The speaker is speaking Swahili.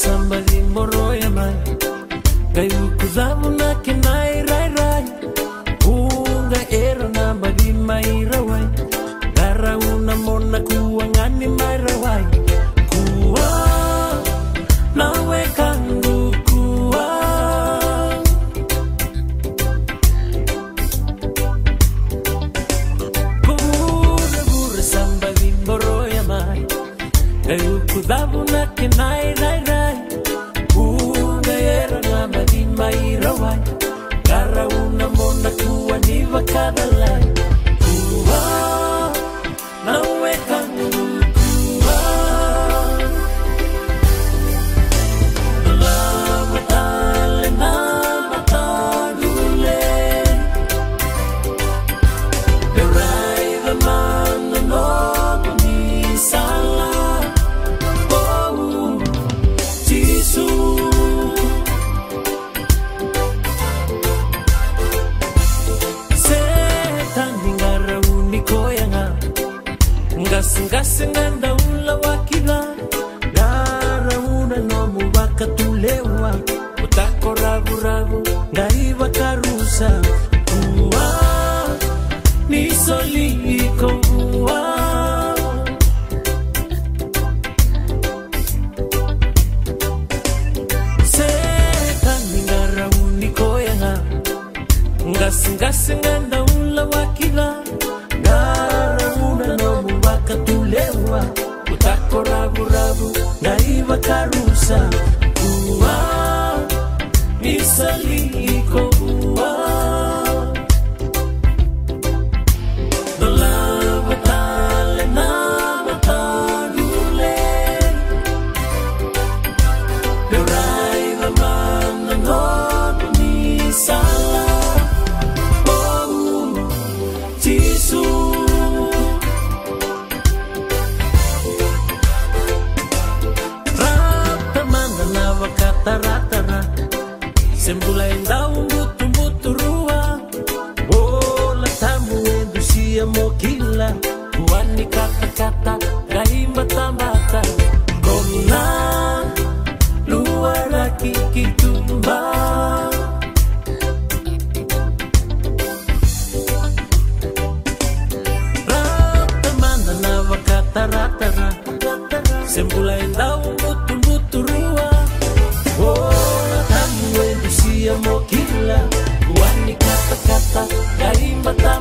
somebody moroya mai kayu kuzamu na kinai rai rai unga era na bagi mai rawai gara una mona kuangani mai rawai kuwa nawe kangu kuwa bure bure somebody moroya mai kayu kuzamu na kinai rai rai unga era na bagi mai rawai gara una mona kuani vakadalai kuwa nawe kangu kuwa love tale na matagule berai the man no ni sala oh jisu Nganda ula wakila gara una no mubaka tulewa utako rabu rabu ngaiva karusa kuwa ni soliko kuwa seka ngara uniko yanga nganda ula wakila gara una no mubaka tulewa utako rabu rabu ngaiva karusa kuwa nisaliko kuwa love tale na matagule berai the man no ni sala oh jisu tara sembulai daun butu rua bola tamu endusia mokila kuani kata gai mata kona luar kiki tumba rata mana nawa kata tara sembulai daun butu rua bola tamu endusia mokila kuani kata gai mata